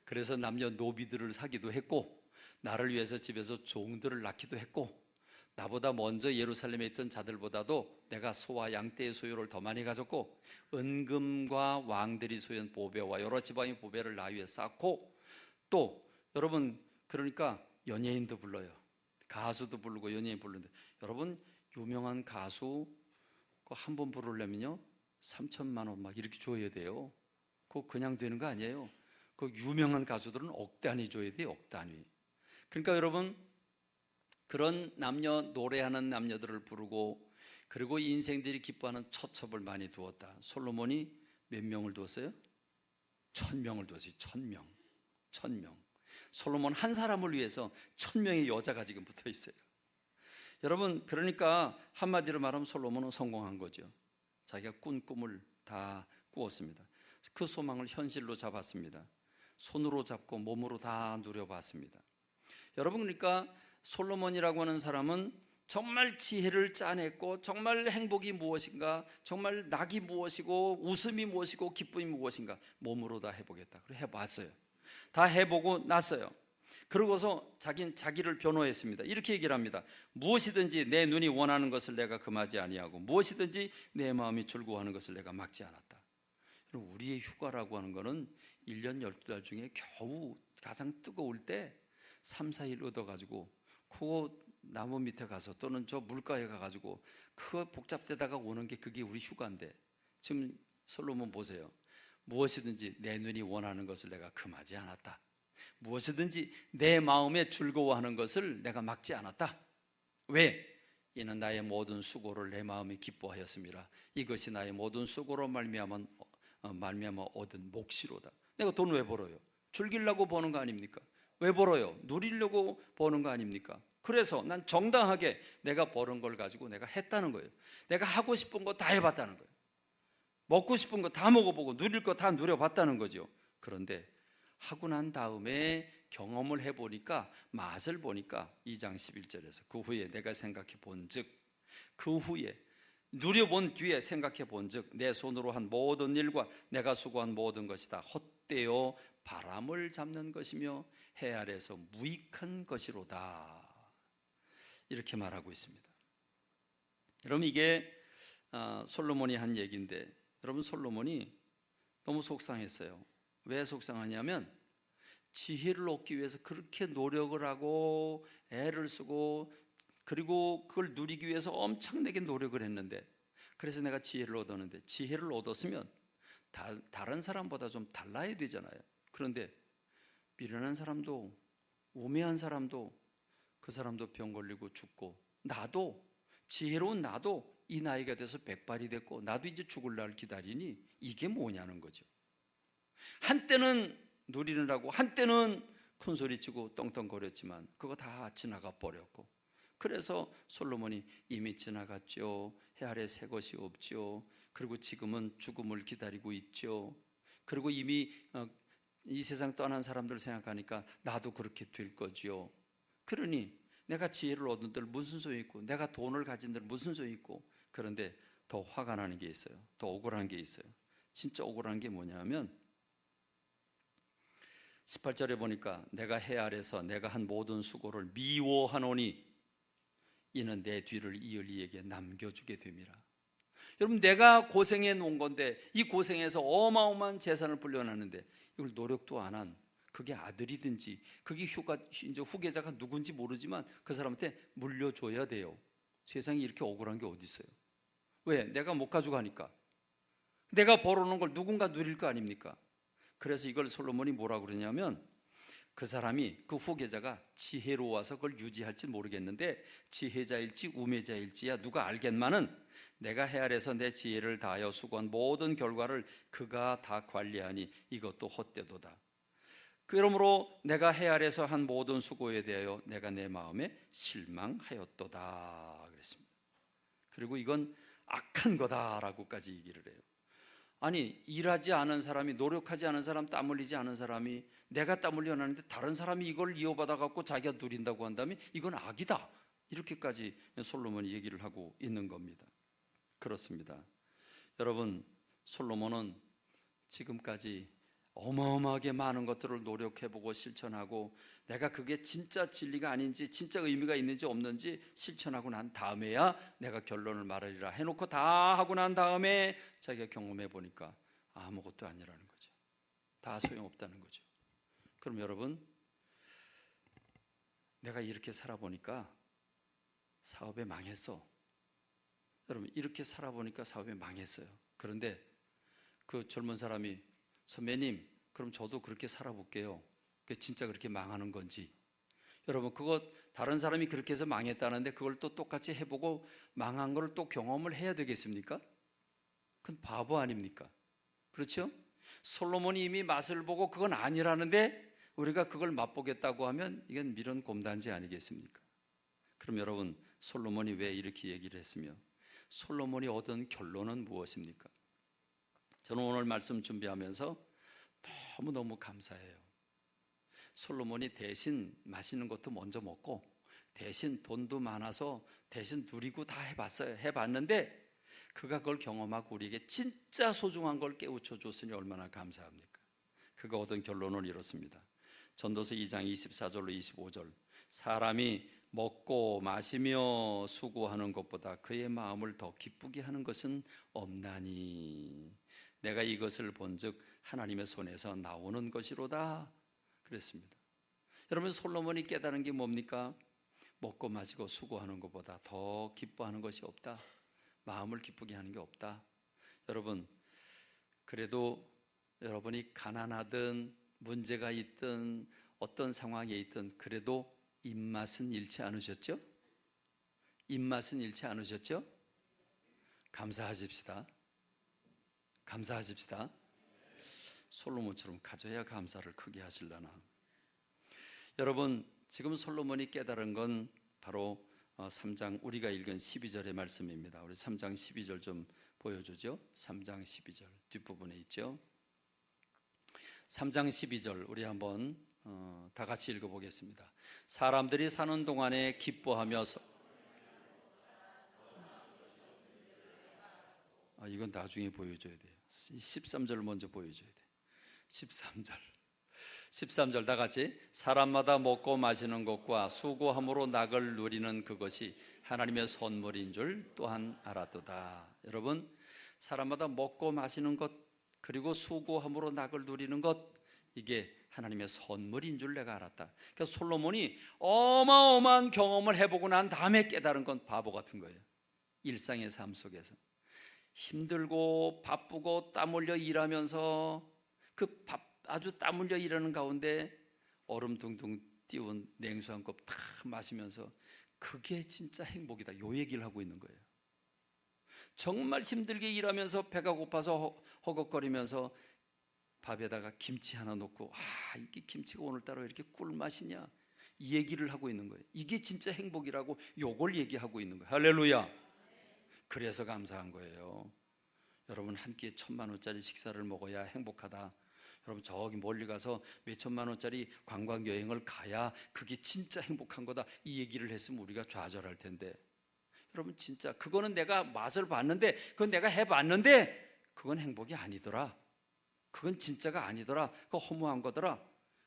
그래서 남녀 노비들을 사기도 했고, 나를 위해서 집에서 종들을 낳기도 했고, 나보다 먼저 예루살렘에 있던 자들보다도 내가 소와 양떼의 소유를 더 많이 가졌고, 은금과 왕들이 소유한 보배와 여러 지방의 보배를 나 위에 쌓고, 또 여러분, 그러니까 연예인도 불러요. 가수도 부르고 연예인 부르는데, 여러분, 유명한 가수 한 번 부르려면요 3천만 원 막 이렇게 줘야 돼요. 그거 그냥 되는 거 아니에요. 그 유명한 가수들은 억 단위 줘야 돼요. 억 단위. 그러니까 여러분, 그런 남녀, 노래하는 남녀들을 부르고, 그리고 인생들이 기뻐하는 처첩을 많이 두었다. 솔로몬이 몇 명을 두었어요? 1000명을 두었어요. 1000명. 1000명. 솔로몬 한 사람을 위해서 1000명의 여자가 지금 붙어 있어요. 여러분, 그러니까 한마디로 말하면 솔로몬은 성공한 거죠. 자기가 꾼 꿈을 다 꾸었습니다. 그 소망을 현실로 잡았습니다. 손으로 잡고 몸으로 다 누려봤습니다. 여러분, 그러니까 솔로몬이라고 하는 사람은 정말 지혜를 짜냈고, 정말 행복이 무엇인가, 정말 낙이 무엇이고, 웃음이 무엇이고, 기쁨이 무엇인가 몸으로 다 해보겠다. 그리고 해봤어요. 다 해보고 났어요. 그러고서 자기를 변호했습니다. 이렇게 얘기를 합니다. 무엇이든지 내 눈이 원하는 것을 내가 금하지 아니하고, 무엇이든지 내 마음이 즐거워하는 것을 내가 막지 않았다. 우리의 휴가라고 하는 거는 1년 12달 중에 겨우 가장 뜨거울 때 3, 4일 얻어가지고 그 나무 밑에 가서 또는 저 물가에 가가지고 그 복잡대다가 오는 게 그게 우리 휴가인데, 지금 솔로몬 보세요. 무엇이든지 내 눈이 원하는 것을 내가 금하지 않았다. 무엇이든지 내 마음에 즐거워하는 것을 내가 막지 않았다. 왜? 이는 나의 모든 수고를 내 마음이 기뻐하였습니다. 이것이 나의 모든 수고로 말미암아 얻은 몫이로다. 내가 돈 왜 벌어요? 즐기려고 버는 거 아닙니까? 왜 벌어요? 누리려고 버는 거 아닙니까? 그래서 난 정당하게 내가 버는 걸 가지고 내가 했다는 거예요. 내가 하고 싶은 거 다 해봤다는 거예요. 먹고 싶은 거 다 먹어보고 누릴 거 다 누려봤다는 거죠. 그런데 하고 난 다음에 경험을 해보니까, 맛을 보니까 2장 11절에서 그 후에 내가 생각해 본즉, 그 후에 누려본 뒤에 생각해 본즉 내 손으로 한 모든 일과 내가 수고한 모든 것이 다 헛되어 바람을 잡는 것이며 해 아래에서 무익한 것이로다. 이렇게 말하고 있습니다. 여러분, 이게 솔로몬이 한 얘기인데, 여러분, 솔로몬이 너무 속상했어요. 왜 속상하냐면 지혜를 얻기 위해서 그렇게 노력을 하고 애를 쓰고, 그리고 그걸 누리기 위해서 엄청나게 노력을 했는데, 그래서 내가 지혜를 얻었는데, 지혜를 얻었으면 다른 사람보다 좀 달라야 되잖아요. 그런데 미련한 사람도, 우매한 사람도, 그 사람도 병 걸리고 죽고, 나도, 지혜로운 나도 이 나이가 돼서 백발이 됐고 나도 이제 죽을 날 기다리니 이게 뭐냐는 거죠. 한때는 누리느라고 한때는 큰 소리치고 떵떵거렸지만 그거 다 지나가 버렸고, 그래서 솔로몬이 이미 지나갔죠. 해 아래 새 것이 없죠. 그리고 지금은 죽음을 기다리고 있죠. 그리고 이미 이 세상 떠난 사람들 생각하니까 나도 그렇게 될 거지요. 그러니 내가 지혜를 얻은들 무슨 소용이 있고, 내가 돈을 가진들 무슨 소용이 있고. 그런데 더 화가 나는 게 있어요. 더 억울한 게 있어요. 진짜 억울한 게 뭐냐면 18절에 보니까 내가 해 아래서 내가 한 모든 수고를 미워하노니 이는 내 뒤를 이을 이에게 남겨주게 됨이라. 여러분, 내가 고생해 놓은 건데, 이 고생에서 어마어마한 재산을 불려놨는데 이걸 노력도 안 한, 그게 아들이든지 그게 이제 후계자가 누군지 모르지만 그 사람한테 물려줘야 돼요. 세상에 이렇게 억울한 게 어디 있어요? 왜? 내가 못 가져가니까. 내가 벌어놓은 걸 누군가 누릴 거 아닙니까? 그래서 이걸 솔로몬이 뭐라고 그러냐면, 그 사람이, 그 후계자가 지혜로워서 그걸 유지할지 모르겠는데 지혜자일지 우매자일지야 누가 알겠마는 내가 해 아래서 내 지혜를 다하여 수고한 모든 결과를 그가 다 관리하니 이것도 헛되도다. 그러므로 내가 해 아래서 한 모든 수고에 대하여 내가 내 마음에 실망하였도다 그랬습니다. 그리고 이건 악한 거다라고까지 얘기를 해요. 아니, 일하지 않은 사람이, 노력하지 않은 사람, 땀 흘리지 않은 사람이 내가 땀 흘려놨는데 다른 사람이 이걸 이어받아 갖고 자기가 누린다고 한다면 이건 악이다, 이렇게까지 솔로몬이 얘기를 하고 있는 겁니다. 그렇습니다. 여러분, 솔로몬은 지금까지 어마어마하게 많은 것들을 노력해보고 실천하고 내가 그게 진짜 진리가 아닌지, 진짜 의미가 있는지 없는지 실천하고 난 다음에야 내가 결론을 말하리라 해놓고 다 하고 난 다음에 자기가 경험해 보니까 아무것도 아니라는 거죠. 다 소용없다는 거죠. 그럼 여러분, 내가 이렇게 살아보니까 사업에 망했어. 여러분, 이렇게 살아보니까 사업에 망했어요. 그런데 그 젊은 사람이, 선배님, 그럼 저도 그렇게 살아볼게요. 그게 진짜 그렇게 망하는 건지. 여러분, 그거 다른 사람이 그렇게 해서 망했다는데 그걸 또 똑같이 해보고 망한 걸 또 경험을 해야 되겠습니까? 그건 바보 아닙니까? 그렇죠? 솔로몬이 이미 맛을 보고 그건 아니라는데 우리가 그걸 맛보겠다고 하면 이건 미련 곰단지 아니겠습니까? 그럼 여러분, 솔로몬이 왜 이렇게 얘기를 했으며 솔로몬이 얻은 결론은 무엇입니까? 저는 오늘 말씀 준비하면서 너무너무 감사해요. 솔로몬이 대신 맛있는 것도 먼저 먹고 대신 돈도 많아서 대신 누리고 다 해봤어요. 해봤는데 그가 그걸 경험하고 우리에게 진짜 소중한 걸 깨우쳐 줬으니 얼마나 감사합니까? 그가 얻은 결론은 이렇습니다. 전도서 2장 24절로 25절, 사람이 먹고 마시며 수고하는 것보다 그의 마음을 더 기쁘게 하는 것은 없나니 내가 이것을 본즉 하나님의 손에서 나오는 것이로다 그랬습니다. 여러분, 솔로몬이 깨달은 게 뭡니까? 먹고 마시고 수고하는 것보다 더 기뻐하는 것이 없다. 마음을 기쁘게 하는 게 없다. 여러분, 그래도 여러분이 가난하든 문제가 있든 어떤 상황에 있든 그래도 입맛은 잃지 않으셨죠? 입맛은 잃지 않으셨죠? 감사하십시다. 감사하십시다. 솔로몬처럼 가져야 감사를 크게 하시려나. 여러분, 지금 솔로몬이 깨달은 건 바로 3장 우리가 읽은 12절의 말씀입니다. 우리 3장 12절 좀 보여주죠. 3장 12절 뒷부분에 있죠. 3장 12절 우리 한번 다 같이 읽어보겠습니다. 사람들이 사는 동안에 기뻐하며 이건 나중에 보여줘야 돼요. 13절을 먼저 보여줘야 돼요. 13절 다 같이, 사람마다 먹고 마시는 것과 수고함으로 낙을 누리는 그것이 하나님의 선물인 줄 또한 알았도다. 여러분, 사람마다 먹고 마시는 것 그리고 수고함으로 낙을 누리는 것, 이게 하나님의 선물인 줄 내가 알았다. 그러니까 솔로몬이 어마어마한 경험을 해보고 난 다음에 깨달은 건 바보 같은 거예요. 일상의 삶 속에서 힘들고 바쁘고 땀 흘려 일하면서 아주 땀 흘려 일하는 가운데 얼음 둥둥 띄운 냉수 한 컵 탁 마시면서 그게 진짜 행복이다, 요 얘기를 하고 있는 거예요. 정말 힘들게 일하면서 배가 고파서 허걱거리면서 밥에다가 김치 하나 넣고 이게 김치가 오늘따라 왜 이렇게 꿀맛이냐, 이 얘기를 하고 있는 거예요. 이게 진짜 행복이라고 요걸 얘기하고 있는 거예요. 할렐루야. 그래서 감사한 거예요. 여러분, 한 끼에 1,000만 원짜리 식사를 먹어야 행복하다. 여러분, 저기 멀리 가서 몇 천만 원짜리 관광 여행을 가야 그게 진짜 행복한 거다, 이 얘기를 했으면 우리가 좌절할 텐데, 여러분 진짜 그거는 내가 맛을 봤는데, 그건 내가 해봤는데 그건 행복이 아니더라, 그건 진짜가 아니더라, 그거 허무한 거더라.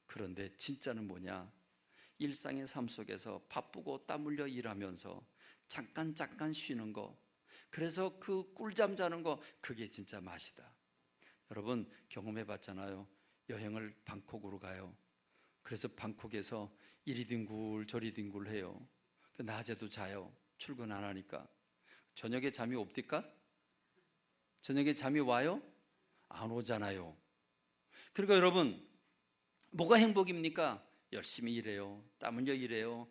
그런데 진짜는 뭐냐? 일상의 삶 속에서 바쁘고 땀 흘려 일하면서 잠깐 쉬는 거, 그래서 그 꿀잠 자는 거, 그게 진짜 맛이다. 여러분 경험해 봤잖아요. 여행을 방콕으로 가요. 그래서 방콕에서 이리 뒹굴 저리 뒹굴 해요. 낮에도 자요. 출근 안 하니까. 저녁에 잠이 옵니까? 저녁에 잠이 와요? 안 오잖아요. 그러니까 여러분, 뭐가 행복입니까? 열심히 일해요. 땀 흘려 일해요.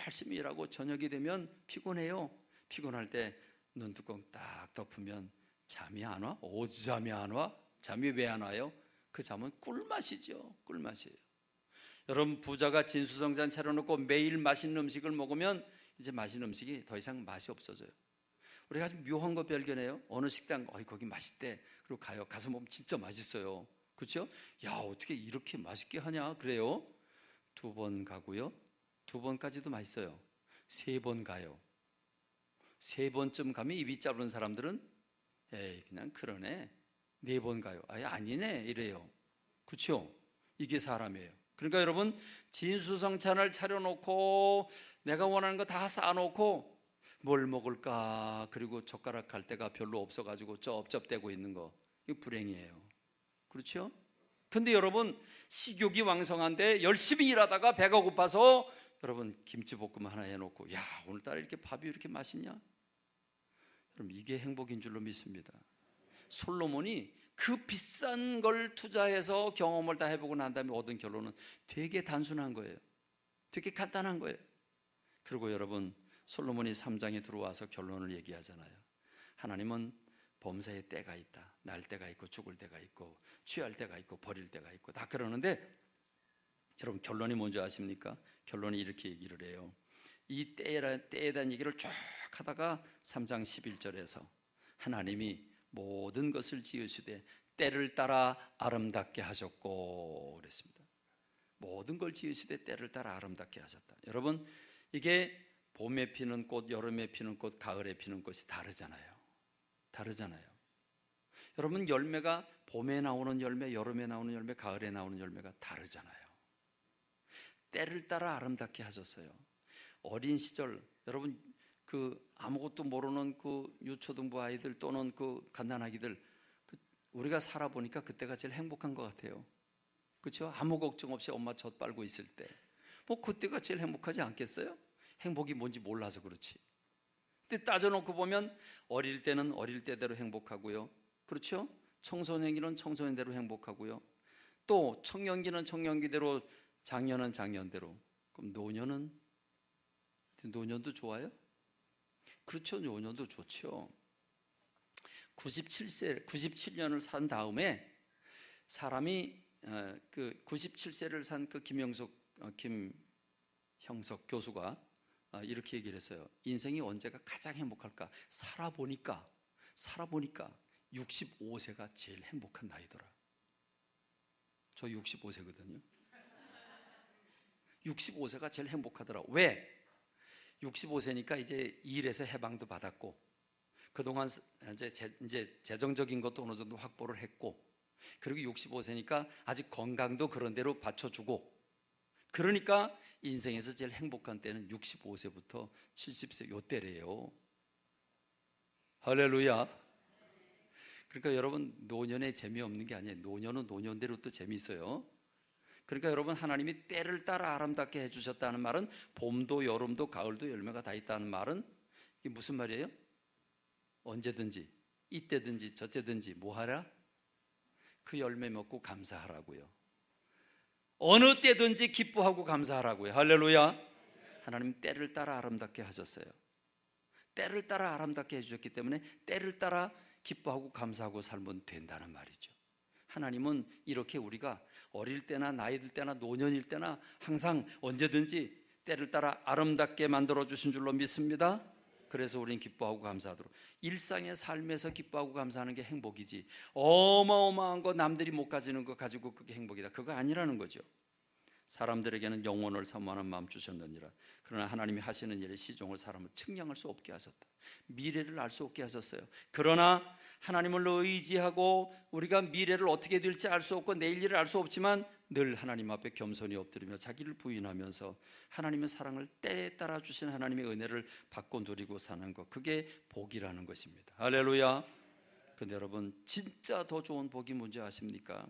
열심히 일하고 저녁이 되면 피곤해요. 피곤할 때 눈두꺼 딱 덮으면 잠이 안 와? 잠이 안 와? 잠이 왜 안 와요? 그 잠은 꿀맛이죠. 꿀맛이에요. 여러분, 부자가 진수성찬 차려놓고 매일 맛있는 음식을 먹으면 이제 맛있는 음식이 더 이상 맛이 없어져요. 우리가 아주 묘한 거 발견해요. 어느 식당 거기 맛있대. 그리고 가요. 가서 먹으면 진짜 맛있어요. 그렇죠? 야, 어떻게 이렇게 맛있게 하냐? 그래요. 2번 가고요. 2번까지도 맛있어요. 3번 가요. 3번쯤 가면 입이 짧은 사람들은 에이 그냥 그러네. 4번 가요. 아니네 이래요. 그렇죠? 이게 사람이에요. 그러니까 여러분, 진수성찬을 차려놓고 내가 원하는 거 다 쌓아놓고 뭘 먹을까, 그리고 젓가락 할 데가 별로 없어가지고 쩝쩝대고 있는 거, 이거 불행이에요. 그렇죠? 근데 여러분, 식욕이 왕성한데 열심히 일하다가 배가 고파서 여러분 김치볶음 하나 해놓고, 야 오늘따라 이렇게 밥이 이렇게 맛있냐? 여러분, 이게 행복인 줄로 믿습니다. 솔로몬이 그 비싼 걸 투자해서 경험을 다 해보고 난 다음에 얻은 결론은 되게 단순한 거예요. 되게 간단한 거예요. 그리고 여러분, 솔로몬이 3장에 들어와서 결론을 얘기하잖아요. 하나님은 범사에 때가 있다. 날 때가 있고 죽을 때가 있고 취할 때가 있고 버릴 때가 있고 다 그러는데, 여러분 결론이 뭔지 아십니까? 결론이 이렇게 얘기를 해요. 이 때에 대한 얘기를 쭉 하다가 3장 11절에서 하나님이 모든 것을 지으시되 때를 따라 아름답게 하셨고 그랬습니다. 모든 걸 지으시되 때를 따라 아름답게 하셨다. 여러분, 이게 봄에 피는 꽃, 여름에 피는 꽃, 가을에 피는 꽃이 다르잖아요. 여러분, 열매가 봄에 나오는 열매, 여름에 나오는 열매, 가을에 나오는 열매가 다르잖아요. 때를 따라 아름답게 하셨어요. 어린 시절, 여러분 아무것도 모르는 유초등부 아이들 또는 갓난아기들, 우리가 살아보니까 그때가 제일 행복한 것 같아요. 그렇죠? 아무 걱정 없이 엄마 젖 빨고 있을 때, 그때가 제일 행복하지 않겠어요? 행복이 뭔지 몰라서 그렇지. 근데 따져놓고 보면 어릴 때는 어릴 때대로 행복하고요. 그렇죠? 청소년기는 청소년대로 행복하고요. 또 청년기는 청년기대로, 장년은 장년대로. 그럼 노년도 좋아요? 그렇죠. 노년도 좋죠. 97년을 산 다음에 사람이 97세를 산 김형석 교수가 이렇게 얘기를 했어요. 인생이 언제가 가장 행복할까? 살아보니까 65세가 제일 행복한 나이더라. 저 65세거든요. 65세가 제일 행복하더라. 왜? 65세니까 이제 일에서 해방도 받았고, 그동안 이제 재정적인 것도 어느 정도 확보를 했고, 그리고 65세니까 아직 건강도 그런 대로 받쳐주고, 그러니까 인생에서 제일 행복한 때는 65세부터 70세 요때래요. 할렐루야. 그러니까 여러분, 노년에 재미없는 게 아니에요. 노년은 노년대로 또 재미있어요. 그러니까 여러분, 하나님이 때를 따라 아름답게 해주셨다는 말은 봄도 여름도 가을도 열매가 다 있다는 말은 이게 무슨 말이에요? 언제든지 이때든지 저때든지 뭐하라? 그 열매 먹고 감사하라고요. 어느 때든지 기뻐하고 감사하라고요. 할렐루야. 하나님 때를 따라 아름답게 하셨어요. 때를 따라 아름답게 해주셨기 때문에 때를 따라 기뻐하고 감사하고 살면 된다는 말이죠. 하나님은 이렇게 우리가 어릴 때나 나이 들 때나 노년일 때나 항상 언제든지 때를 따라 아름답게 만들어 주신 줄로 믿습니다. 그래서 우리는 기뻐하고 감사하도록, 일상의 삶에서 기뻐하고 감사하는 게 행복이지 어마어마한 거 남들이 못 가지는 거 가지고 그게 행복이다, 그거 아니라는 거죠. 사람들에게는 영혼을 사모하는 마음 주셨느니라. 그러나 하나님이 하시는 일의 시종을 사람은 측량할 수 없게 하셨다. 미래를 알 수 없게 하셨어요. 그러나 하나님을 의지하고 우리가 미래를 어떻게 될지 알 수 없고 내일 일을 알 수 없지만 늘 하나님 앞에 겸손히 엎드리며 자기를 부인하면서 하나님의 사랑을 때에 따라 주신 하나님의 은혜를 받고 누리고 사는 것, 그게 복이라는 것입니다. 할렐루야. 근데 여러분, 진짜 더 좋은 복이 뭔지 아십니까?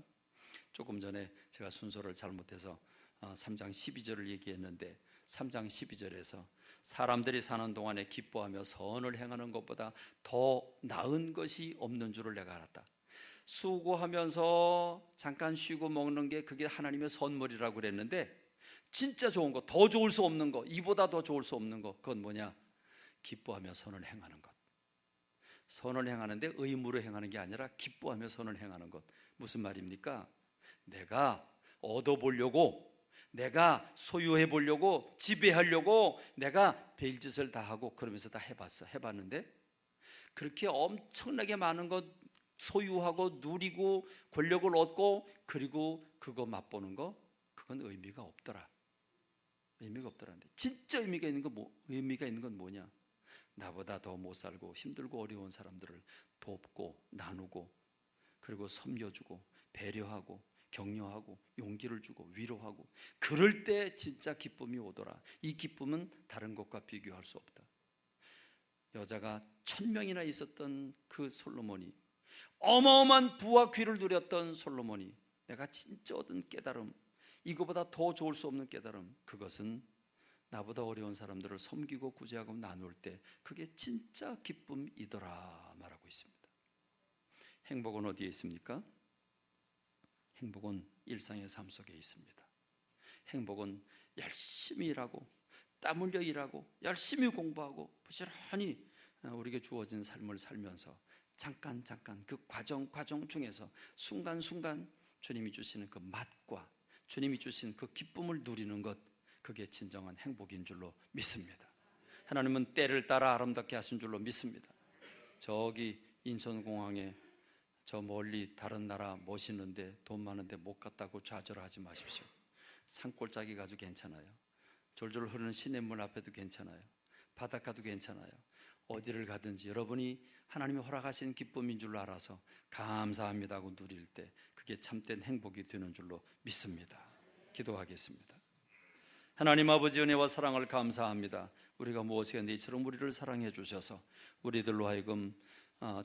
조금 전에 제가 순서를 잘못해서 3장 12절을 얘기했는데 3장 12절에서 사람들이 사는 동안에 기뻐하며 선을 행하는 것보다 더 나은 것이 없는 줄을 내가 알았다. 수고하면서 잠깐 쉬고 먹는 게 그게 하나님의 선물이라고 그랬는데, 진짜 좋은 거, 더 좋을 수 없는 거, 이보다 더 좋을 수 없는 거, 그건 뭐냐? 기뻐하며 선을 행하는 것. 선을 행하는데 의무로 행하는 게 아니라 기뻐하며 선을 행하는 것. 무슨 말입니까? 내가 얻어보려고, 내가 소유해 보려고, 지배하려고 내가 별짓을 다 하고 그러면서 다 해봤는데 그렇게 엄청나게 많은 것 소유하고 누리고 권력을 얻고 그리고 그거 맛보는 거, 그건 의미가 없더라. 의미가 없더라는데, 진짜 의미가 있는 건 뭐냐? 나보다 더 못 살고 힘들고 어려운 사람들을 돕고 나누고 그리고 섬겨주고 배려하고 격려하고 용기를 주고 위로하고, 그럴 때 진짜 기쁨이 오더라. 이 기쁨은 다른 것과 비교할 수 없다. 여자가 1000명이나 있었던 그 솔로몬이, 어마어마한 부와 귀를 누렸던 솔로몬이 내가 진짜 얻은 깨달음, 이거보다 더 좋을 수 없는 깨달음, 그것은 나보다 어려운 사람들을 섬기고 구제하고 나눌 때 그게 진짜 기쁨이더라 말하고 있습니다. 행복은 어디에 있습니까? 행복은 일상의 삶 속에 있습니다. 행복은 열심히 일하고 땀 흘려 일하고 열심히 공부하고 부지런히 우리에게 주어진 삶을 살면서 잠깐 그 과정 중에서 순간순간 주님이 주시는 그 맛과 주님이 주신 그 기쁨을 누리는 것, 그게 진정한 행복인 줄로 믿습니다. 하나님은 때를 따라 아름답게 하신 줄로 믿습니다. 저기 인천공항에 저 멀리 다른 나라 멋있는데 돈 많은데 못 갔다고 좌절하지 마십시오. 산골짜기 가도 괜찮아요. 졸졸 흐르는 시냇물 앞에도 괜찮아요. 바닷가도 괜찮아요. 어디를 가든지 여러분이 하나님이 허락하신 기쁨인 줄로 알아서 감사합니다 하고 누릴 때 그게 참된 행복이 되는 줄로 믿습니다. 기도하겠습니다. 하나님 아버지, 은혜와 사랑을 감사합니다. 우리가 무엇이든지 이처럼 우리를 사랑해 주셔서 우리들로 하여금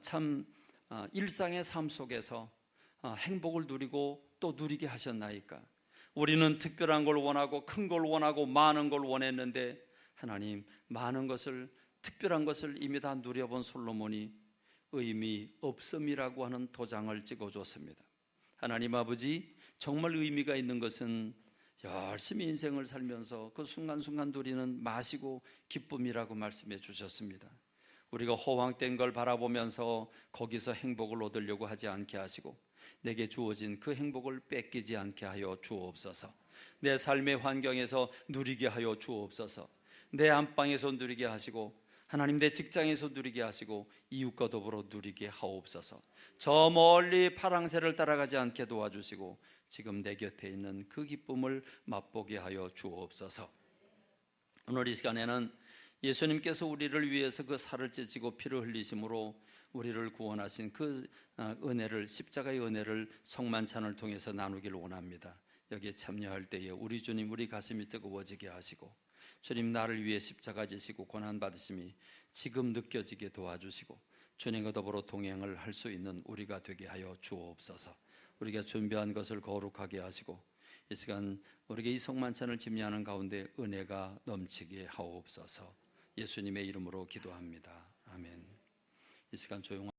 참 일상의 삶 속에서 행복을 누리고 또 누리게 하셨나이까. 우리는 특별한 걸 원하고 큰 걸 원하고 많은 걸 원했는데 하나님, 많은 것을, 특별한 것을 이미 다 누려본 솔로몬이 의미 없음이라고 하는 도장을 찍어줬습니다. 하나님 아버지, 정말 의미가 있는 것은 열심히 인생을 살면서 그 순간순간 누리는 맛이고 기쁨이라고 말씀해 주셨습니다. 우리가 허황된 걸 바라보면서 거기서 행복을 얻으려고 하지 않게 하시고 내게 주어진 그 행복을 뺏기지 않게 하여 주옵소서. 내 삶의 환경에서 누리게 하여 주옵소서. 내 안방에서 누리게 하시고 하나님, 내 직장에서 누리게 하시고 이웃과 더불어 누리게 하옵소서. 저 멀리 파랑새를 따라가지 않게 도와주시고 지금 내 곁에 있는 그 기쁨을 맛보게 하여 주옵소서. 오늘 이 시간에는 예수님께서 우리를 위해서 그 살을 찢고 피를 흘리심으로 우리를 구원하신 그 은혜를, 십자가의 은혜를 성만찬을 통해서 나누기를 원합니다. 여기에 참여할 때에 우리 주님, 우리 가슴이 뜨거워지게 하시고 주님, 나를 위해 십자가 지시고 고난받으심이 지금 느껴지게 도와주시고 주님과 더불어 동행을 할 수 있는 우리가 되게 하여 주옵소서. 우리가 준비한 것을 거룩하게 하시고 이 시간 우리에게 이 성만찬을 집례하는 가운데 은혜가 넘치게 하옵소서. 예수님의 이름으로 기도합니다. 아멘. 이 시간 조용한